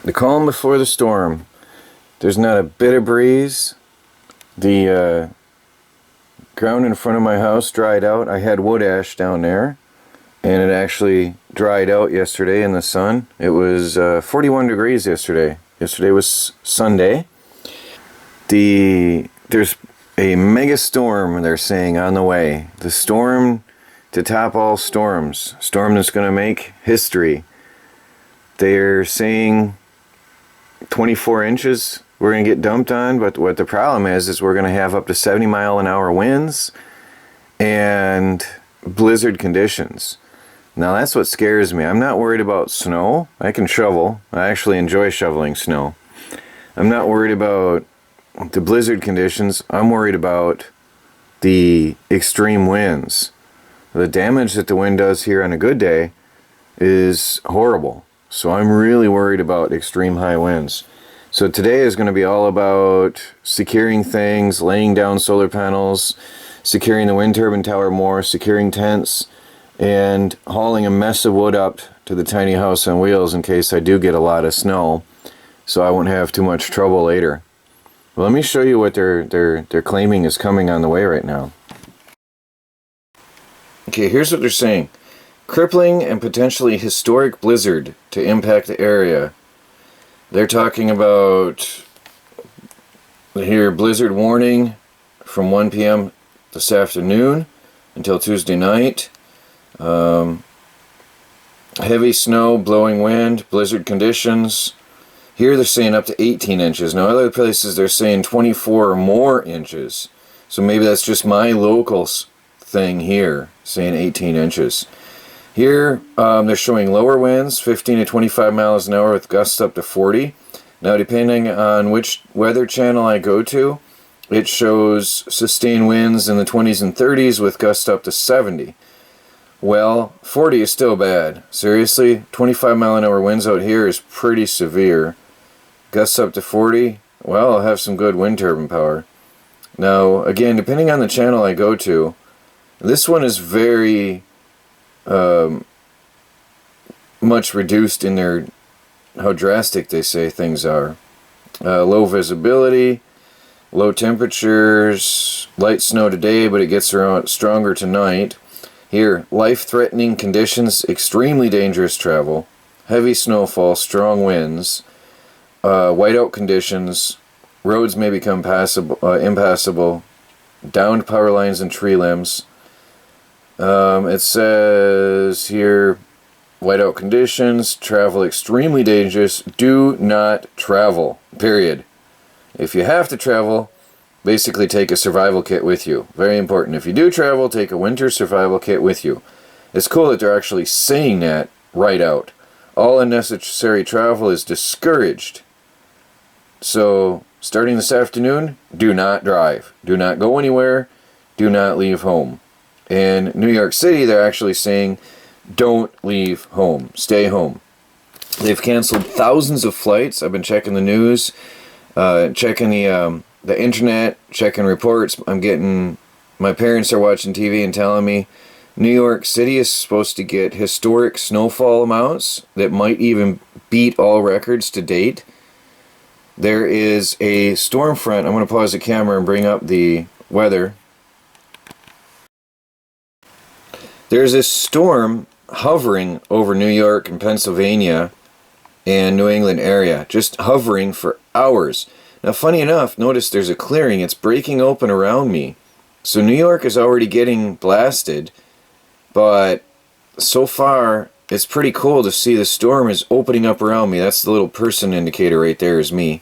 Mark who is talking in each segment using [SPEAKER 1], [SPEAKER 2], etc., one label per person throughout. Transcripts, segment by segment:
[SPEAKER 1] The calm before the storm. There's not a bit of breeze. The ground in front of my house dried out. I had wood ash down there, and it actually dried out yesterday in the sun. It was 41 degrees yesterday. Yesterday was Sunday. There's a mega storm, they're saying, on the way. The storm to top all storms. Storm that's going to make history. They're saying 24 inches we're going to get dumped on, but what the problem is we're going to have up to 70-mile-an-hour winds and blizzard conditions. Now that's what scares me. I'm not worried about snow. I can shovel. I actually enjoy shoveling snow. I'm not worried about the blizzard conditions. I'm worried about the extreme winds. The damage that the wind does here on a good day is horrible. So I'm really worried about extreme high winds. So today is going to be all about securing things, laying down solar panels, securing the wind turbine tower more, securing tents, and hauling a mess of wood up to the tiny house on wheels in case I do get a lot of snow, so I won't have too much trouble later. Well, let me show you what they're claiming is coming on the way right now. Okay, here's what they're saying. Crippling and potentially historic blizzard to impact the area. They're talking about here blizzard warning from 1 p.m. this afternoon until Tuesday night. Heavy snow, blowing wind, blizzard conditions. Here they're saying up to 18 inches. Now other places they're saying 24 or more inches. So maybe that's just my local thing here, saying 18 inches. Here, they're showing lower winds, 15 to 25 miles an hour with gusts up to 40. Now, depending on which weather channel I go to, it shows sustained winds in the 20s and 30s with gusts up to 70. Well, 40 is still bad. Seriously, 25 mile an hour winds out here is pretty severe. Gusts up to 40, well, I'll have some good wind turbine power. Now, again, depending on the channel I go to, this one is very much reduced in their how drastic they say things are. Low visibility, low temperatures, light snow today, but it gets around stronger tonight. Here, life-threatening conditions, extremely dangerous travel, heavy snowfall, strong winds, whiteout conditions, roads may become impassable, downed power lines and tree limbs. It says here, whiteout conditions, travel extremely dangerous, do not travel, period. If you have to travel, basically take a survival kit with you. Very important. If you do travel, take a winter survival kit with you. It's cool that they're actually saying that right out. All unnecessary travel is discouraged. So, starting this afternoon, do not drive. Do not go anywhere. Do not leave home. In New York City, they're actually saying, don't leave home. Stay home. They've canceled thousands of flights. I've been checking the news, checking the internet, checking reports. My parents are watching TV and telling me New York City is supposed to get historic snowfall amounts that might even beat all records to date. There is a storm front. I'm going to pause the camera and bring up the weather. There's this storm hovering over New York and Pennsylvania and New England area, just hovering for hours. Now, funny enough, notice there's a clearing. It's breaking open around me. So New York is already getting blasted, but so far, it's pretty cool to see the storm is opening up around me. That's the little person indicator right there is me.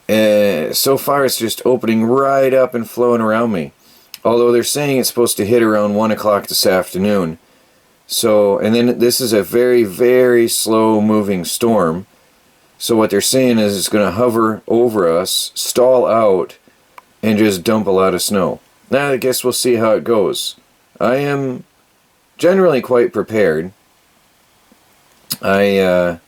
[SPEAKER 1] So far, it's just opening right up and flowing around me. Although they're saying it's supposed to hit around 1 o'clock this afternoon. So, and then this is a very, very slow moving storm. So what they're saying is it's going to hover over us, stall out, and just dump a lot of snow. Now I guess we'll see how it goes. I am generally quite prepared. I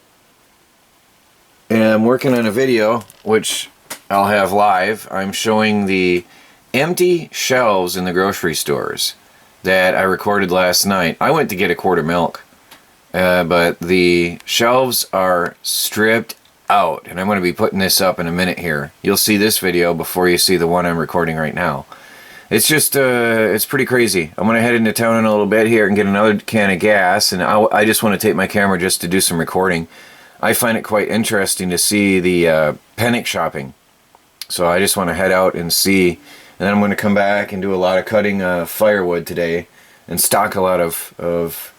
[SPEAKER 1] am working on a video, which I'll have live. I'm showing the empty shelves in the grocery stores that I recorded last night. I went to get a quart of milk, but the shelves are stripped out, and I'm going to be putting this up in a minute here. You'll see this video before you see the one I'm recording right now. It's just, it's pretty crazy. I'm going to head into town in a little bit here and get another can of gas, and I just want to take my camera just to do some recording. I find it quite interesting to see the panic shopping. So I just want to head out and see, and then I'm going to come back and do a lot of cutting firewood today and stock a lot of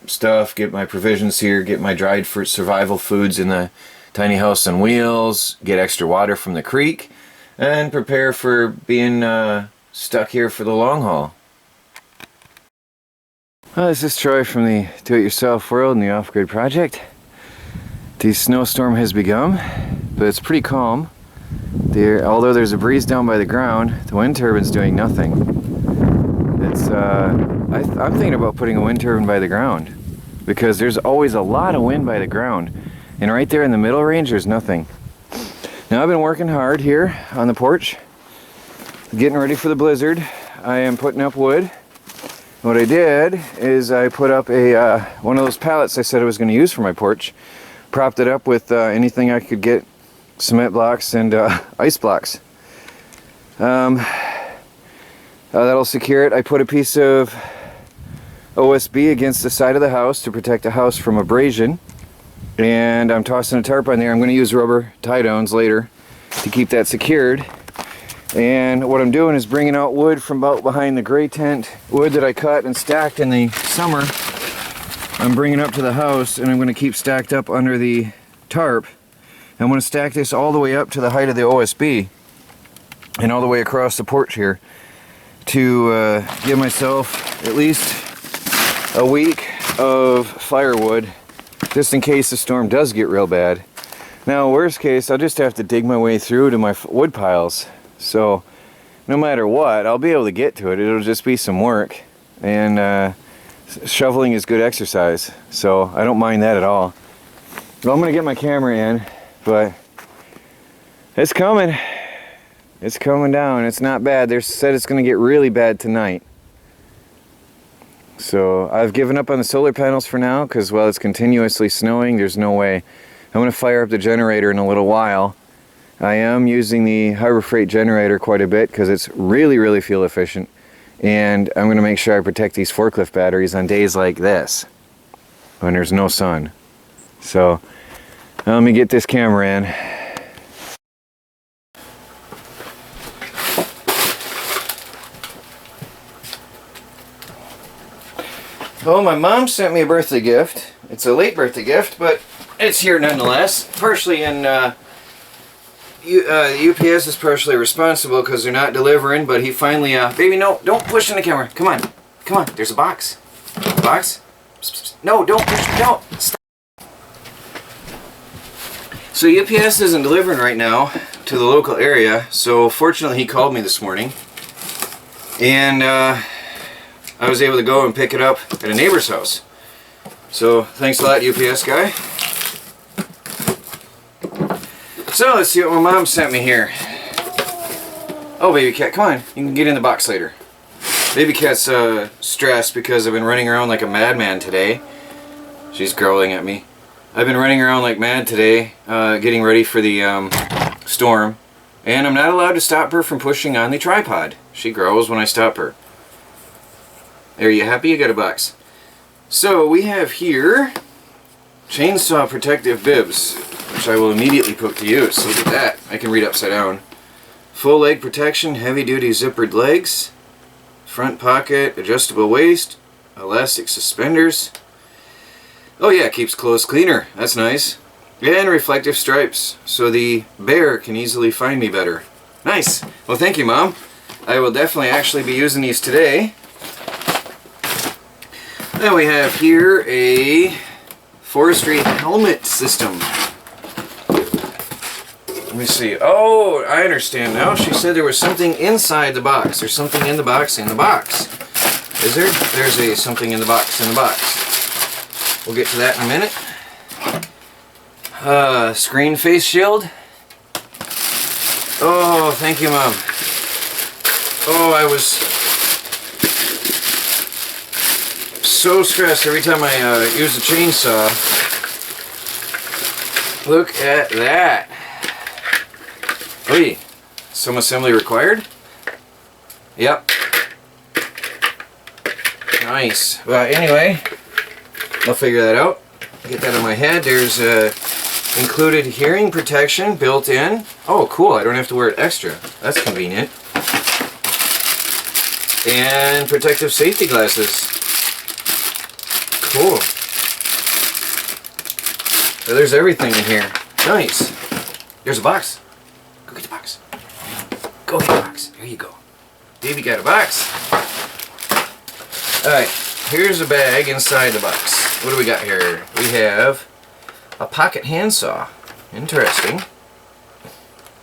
[SPEAKER 1] stuff, get my provisions here, get my dried fruit survival foods in the tiny house on wheels, get extra water from the creek, and prepare for being stuck here for the long haul. Well, this is Troy from the Do-It-Yourself World and the Off-Grid Project. The snowstorm has begun, but it's pretty calm. Although there's a breeze down by the ground, the wind turbine's doing nothing. It's I'm thinking about putting a wind turbine by the ground, because there's always a lot of wind by the ground, and right there in the middle range there's nothing. Now I've been working hard here on the porch, getting ready for the blizzard. I am putting up wood. What I did is I put up a one of those pallets I said I was going to use for my porch, propped it up with anything I could get, cement blocks and ice blocks. That'll secure it. I put a piece of OSB against the side of the house to protect the house from abrasion, and I'm tossing a tarp on there. I'm going to use rubber tie-downs later to keep that secured. And what I'm doing is bringing out wood from out behind the gray tent, wood that I cut and stacked in the summer. I'm bringing up to the house, and I'm going to keep stacked up under the tarp. I'm going to stack this all the way up to the height of the OSB and all the way across the porch here to give myself at least a week of firewood, just in case the storm does get real bad. Now, worst case, I'll just have to dig my way through to my wood piles. So, no matter what, I'll be able to get to it. It'll just be some work, and shoveling is good exercise, so I don't mind that at all. Well, I'm going to get my camera in, but it's coming. It's coming down. It's not bad. They said it's going to get really bad tonight. So I've given up on the solar panels for now, because while it's continuously snowing, there's no way. I'm going to fire up the generator in a little while. I am using the Harbor Freight generator quite a bit because it's really fuel efficient. And I'm going to make sure I protect these forklift batteries on days like this, when there's no sun. So let me get this camera in. Well, my mom sent me a birthday gift. It's a late birthday gift, but it's here nonetheless. Partially in, UPS is partially responsible because they're not delivering, but he finally, baby, no, don't push in the camera. Come on. Come on, there's a box. A box? No, don't push, no, stop. So UPS isn't delivering right now to the local area, so fortunately he called me this morning. And, I was able to go and pick it up at a neighbor's house. So, thanks a lot, UPS guy. So, let's see what my mom sent me here. Oh, baby cat, come on. You can get in the box later. Baby cat's stressed because I've been running around like a madman today. She's growling at me. I've been running around like mad today, getting ready for the storm. And I'm not allowed to stop her from pushing on the tripod. She grows when I stop her. Are you happy? You got a box. So we have here chainsaw protective bibs, which I will immediately put to use. Look at that. I can read upside down. Full leg protection, heavy duty zippered legs, front pocket, adjustable waist, elastic suspenders. Oh yeah, keeps clothes cleaner. That's nice. And reflective stripes, so the bear can easily find me better. Nice. Well, thank you, Mom. I will definitely actually be using these today. Then we have here a forestry helmet system. Let me see. Oh, I understand now. She said there was something inside the box. There's something in the box in the box. Is there? There's something in the box in the box. We'll get to that in a minute. Screen face shield. Oh, thank you, Mom. Oh, I was so stressed every time I use a chainsaw. Look at that. Wait, some assembly required? Yep. Nice. Well, anyway, I'll figure that out. Get that on my head. There's included hearing protection built in. Oh, cool. I don't have to wear it extra. That's convenient. And protective safety glasses. Cool. So there's everything in here. Nice. There's a box. Go get the box. Go get the box. There you go. Baby got a box. Alright, here's a bag inside the box. What do we got here? We have a pocket handsaw. Interesting.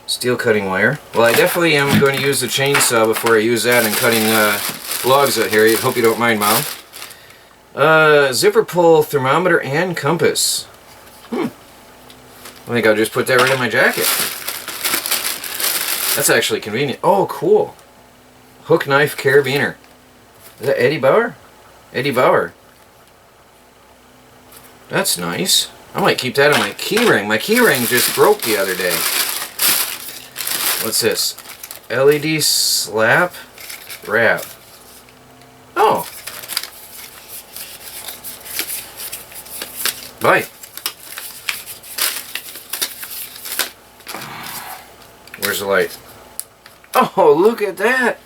[SPEAKER 1] Steel cutting wire. Well, I definitely am going to use the chainsaw before I use that in cutting logs out here. I hope you don't mind, Mom. Zipper pull, thermometer, and compass. I think I'll just put that right in my jacket. That's actually convenient. Oh, cool. Hook knife carabiner. Is that Eddie Bauer? Eddie Bauer. That's nice. I might keep that on my key ring. My key ring just broke the other day. What's this? LED slap wrap. Oh. Bye. Where's the light? Oh, look at that.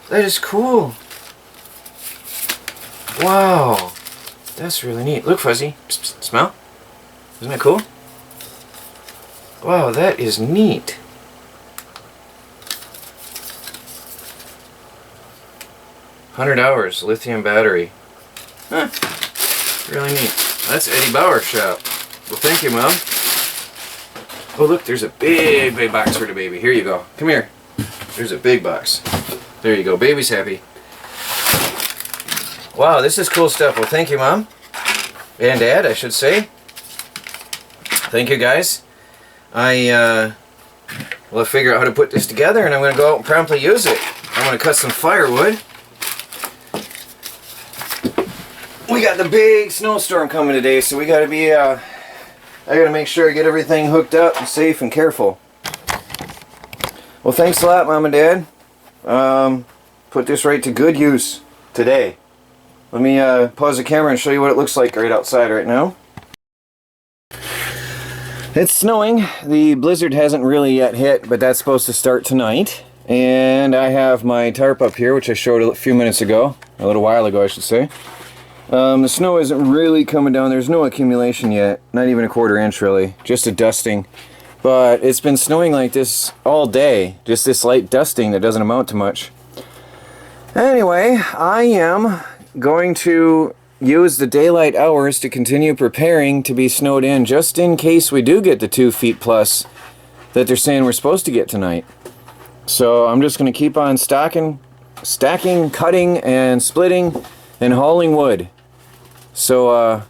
[SPEAKER 1] That is cool. Wow. That's really neat. Look, Fuzzy. Psst, psst, smell? Isn't that cool? Wow, that is neat. $100 lithium battery. Huh. Really neat. That's Eddie Bauer's shop. Well, thank you, Mom. Oh, look, there's a big, big box for the baby. Here you go. Come here. There's a big box. There you go. Baby's happy. Wow, this is cool stuff. Well, thank you, Mom. And Dad, I should say. Thank you, guys. I will figure out how to put this together, and I'm going to go out and promptly use it. I'm going to cut some firewood. We got the big snowstorm coming today, so we got to be, I got to make sure I get everything hooked up and safe and careful. Well, thanks a lot, Mom and Dad. Put this right to good use today. Let me pause the camera and show you what it looks like right outside right now. It's snowing. The blizzard hasn't really yet hit, but that's supposed to start tonight. And I have my tarp up here, which I showed a few minutes ago, a little while ago I should say. The snow isn't really coming down. There's no accumulation yet, not even a quarter inch really, just a dusting. But it's been snowing like this all day, just this light dusting that doesn't amount to much. Anyway, I am going to use the daylight hours to continue preparing to be snowed in, just in case we do get the 2 feet plus that they're saying we're supposed to get tonight. So I'm just going to keep on stacking, cutting, and splitting, and hauling wood. So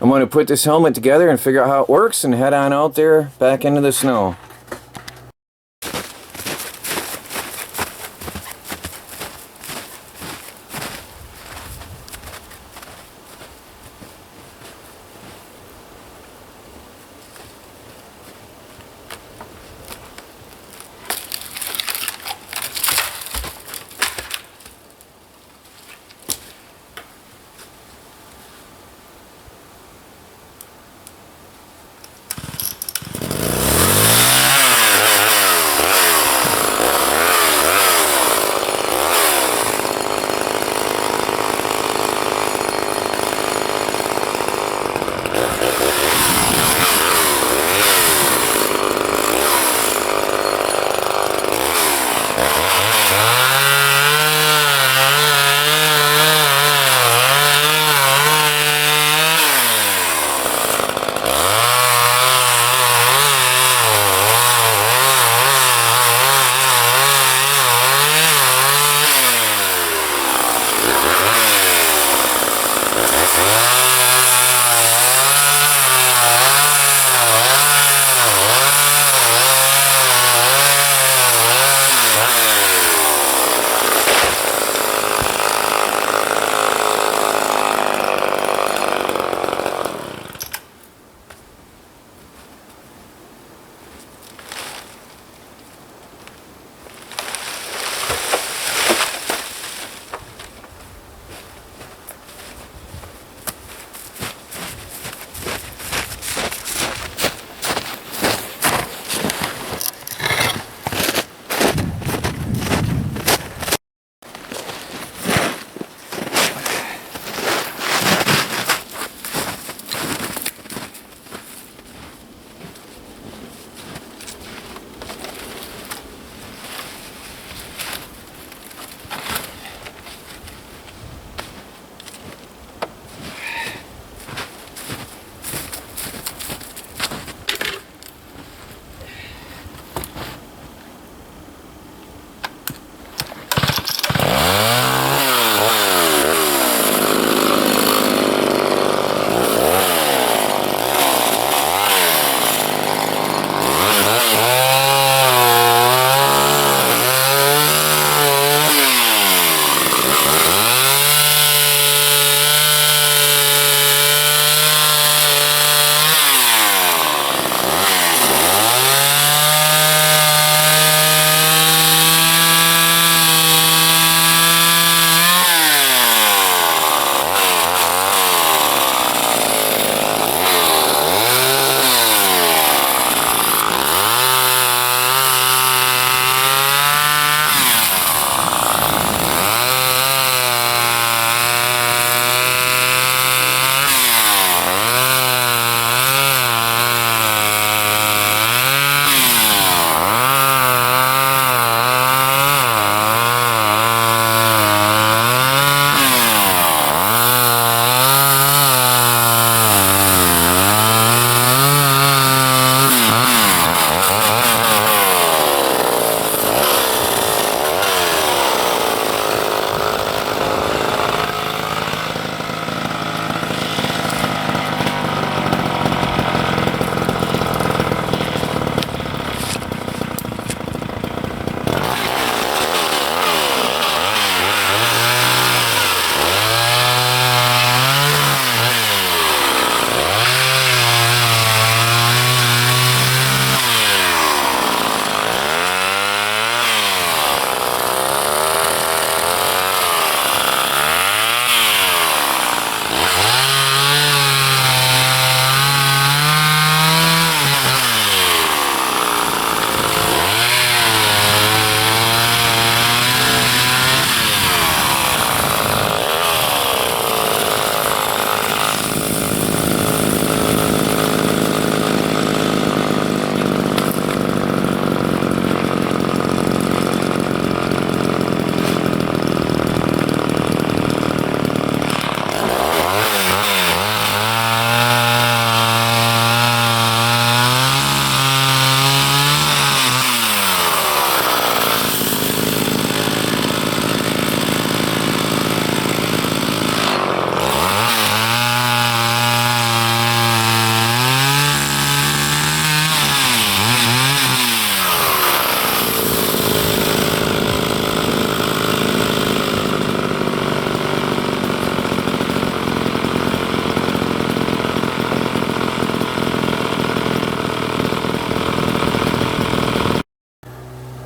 [SPEAKER 1] I'm going to put this helmet together and figure out how it works and head on out there back into the snow.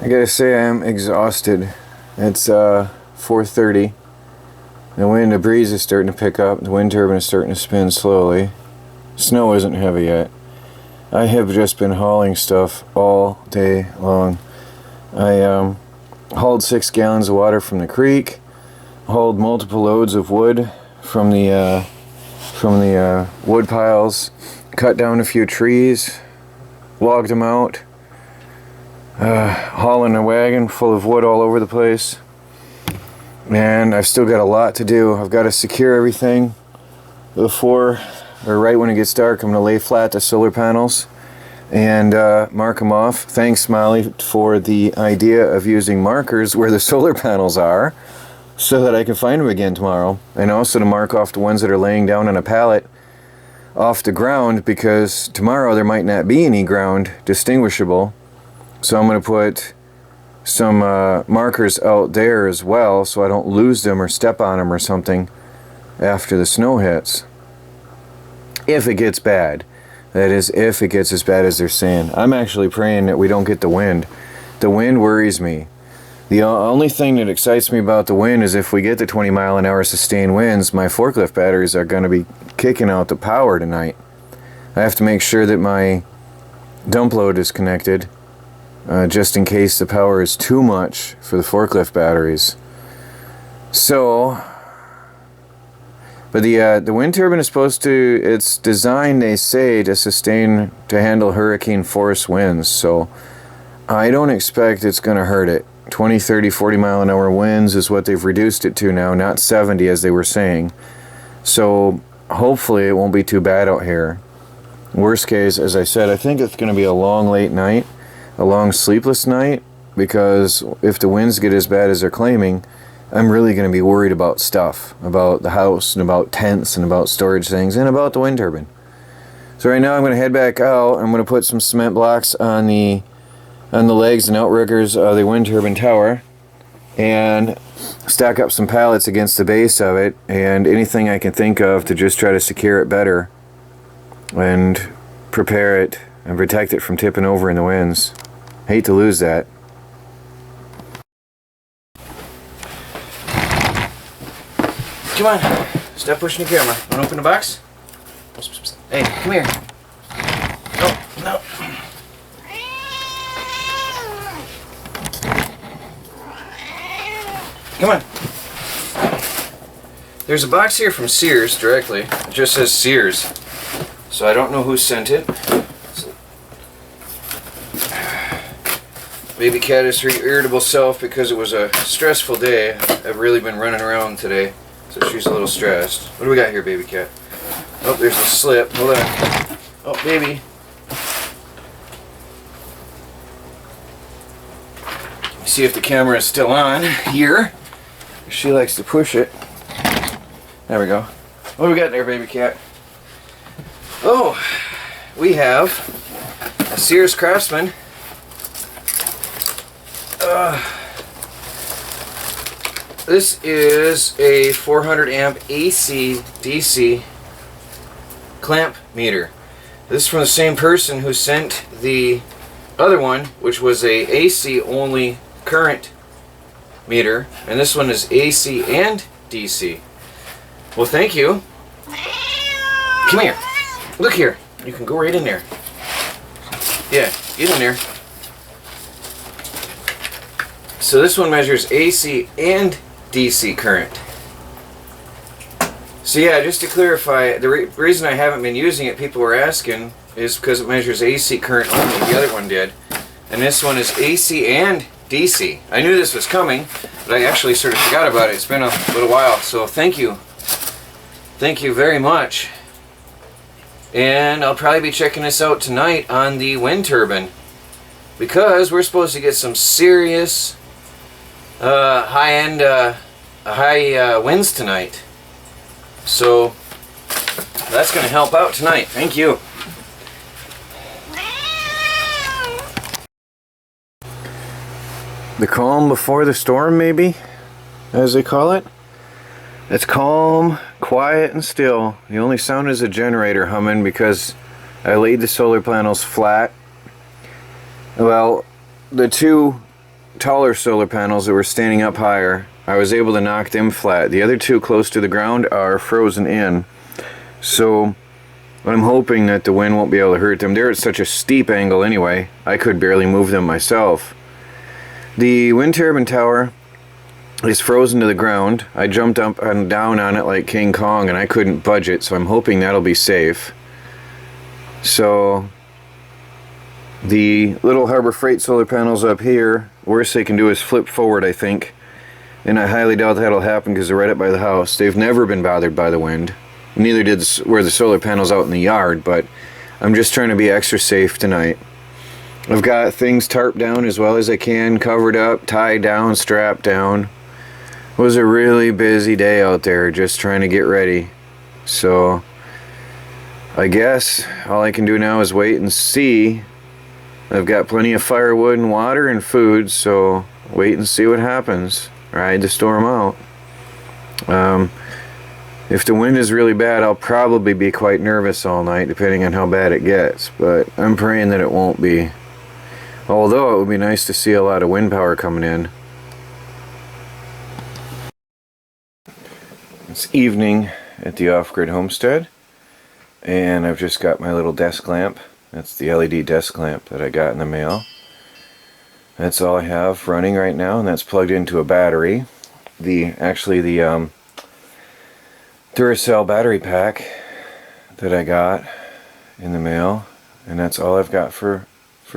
[SPEAKER 1] I gotta say I'm exhausted. It's 4:30. The breeze is starting to pick up. The wind turbine is starting to spin slowly. Snow isn't heavy yet. I have just been hauling stuff all day long. I hauled 6 gallons of water from the creek, hauled multiple loads of wood from the wood piles, cut down a few trees, logged them out, hauling a wagon full of wood all over the place. And I've still got a lot to do. I've got to secure everything before, or right when it gets dark. I'm going to lay flat the solar panels and mark them off. Thanks, Molly, for the idea of using markers where the solar panels are so that I can find them again tomorrow. And also to mark off the ones that are laying down on a pallet off the ground, because tomorrow there might not be any ground distinguishable. So I'm going to put some markers out there as well so I don't lose them or step on them or something after the snow hits. If it gets bad. That is, if it gets as bad as they're saying. I'm actually praying that we don't get the wind. The wind worries me. The only thing that excites me about the wind is if we get the 20-mile-an-hour sustained winds, my forklift batteries are going to be kicking out the power tonight. I have to make sure that my dump load is connected, just in case the power is too much for the forklift batteries. So, but the wind turbine is supposed to, it's designed, they say, to handle hurricane force winds. So I don't expect it's going to hurt it. 20, 30, 40 mile an hour winds is what they've reduced it to now, not 70 as they were saying. So hopefully it won't be too bad out here. Worst case, as I said, I think it's going to be a long late night, a long sleepless night, because if the winds get as bad as they're claiming, I'm really going to be worried about stuff, about the house and about tents and about storage things and about the wind turbine. So right now I'm going to head back out. I'm going to put some cement blocks on the legs and outriggers of the wind turbine tower and stack up some pallets against the base of it, and anything I can think of to just try to secure it better and prepare it and protect it from tipping over in the winds. Hate to lose that. Come on, stop pushing the camera. Want to open the box? Hey, come here. No, no. Come on. There's a box here from Sears directly. It just says Sears. So I don't know who sent it. Baby cat is her irritable self because it was a stressful day. I've really been running around today. So she's a little stressed. What do we got here, baby cat? Oh, there's a slip. Hold on. Oh, baby. See if the camera is still on here. She likes to push it. There we go. What do we got there, baby cat? Oh, we have a Sears Craftsman. This is a 400 amp AC DC clamp meter. This is from the same person who sent the other one, which was a AC only current meter, and this one is AC and DC. Well, thank you. Come here. Look here. You can go right in there. Yeah, get in there. So this one measures AC and DC current. So yeah, just to clarify, the reason I haven't been using it, people were asking, is because it measures AC current only. The other one did. And this one is AC and DC. I knew this was coming, but I actually sort of forgot about it. It's been a little while, so thank you. Thank you very much. And I'll probably be checking this out tonight on the wind turbine, because we're supposed to get some serious high winds tonight. So that's going to help out tonight. Thank you. The calm before the storm, maybe, as they call it. It's calm, quiet, and still. The only sound is a generator humming because I laid the solar panels flat. Well, the two taller solar panels that were standing up higher, I was able to knock them flat. The other two close to the ground are frozen in. So I'm hoping that the wind won't be able to hurt them. They're at such a steep angle anyway, I could barely move them myself. The wind turbine tower is frozen to the ground. I jumped up and down on it like King Kong and I couldn't budge it, so I'm hoping that'll be safe. So the little Harbor Freight solar panels up here, worst they can do is flip forward, I think. And I highly doubt that'll happen because they're right up by the house. They've never been bothered by the wind. Neither did where the solar panels out in the yard, but I'm just trying to be extra safe tonight. I've got things tarped down as well as I can, covered up, tied down, strapped down. It was a really busy day out there just trying to get ready. So I guess all I can do now is wait and see. I've got plenty of firewood and water and food, so wait and see what happens. Ride the storm out. If the wind is really bad, I'll probably be quite nervous all night, depending on how bad it gets, but I'm praying that it won't be. Although it would be nice to see a lot of wind power coming in. It's evening at the off-grid homestead, and I've just got my little desk lamp. That's the LED desk lamp that I got in the mail. That's all I have running right now, and that's plugged into a battery. Actually the Duracell battery pack that I got in the mail, and that's all I've got for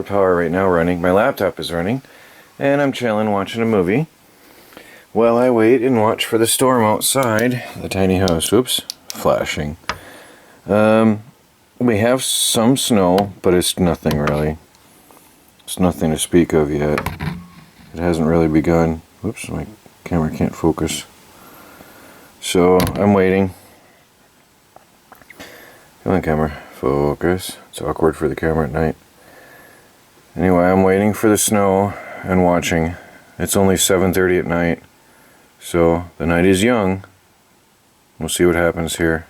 [SPEAKER 1] power right now running. My laptop is running, and I'm chilling watching a movie while I wait and watch for the storm outside the tiny house. Oops, flashing. We have some snow, but it's nothing really. It's nothing to speak of yet. It hasn't really begun. Whoops, my camera can't focus. So I'm waiting. Come on, camera, focus. It's awkward for the camera at night. Anyway, I'm waiting for the snow and watching. It's only 7:30 at night, so the night is young. We'll see what happens here.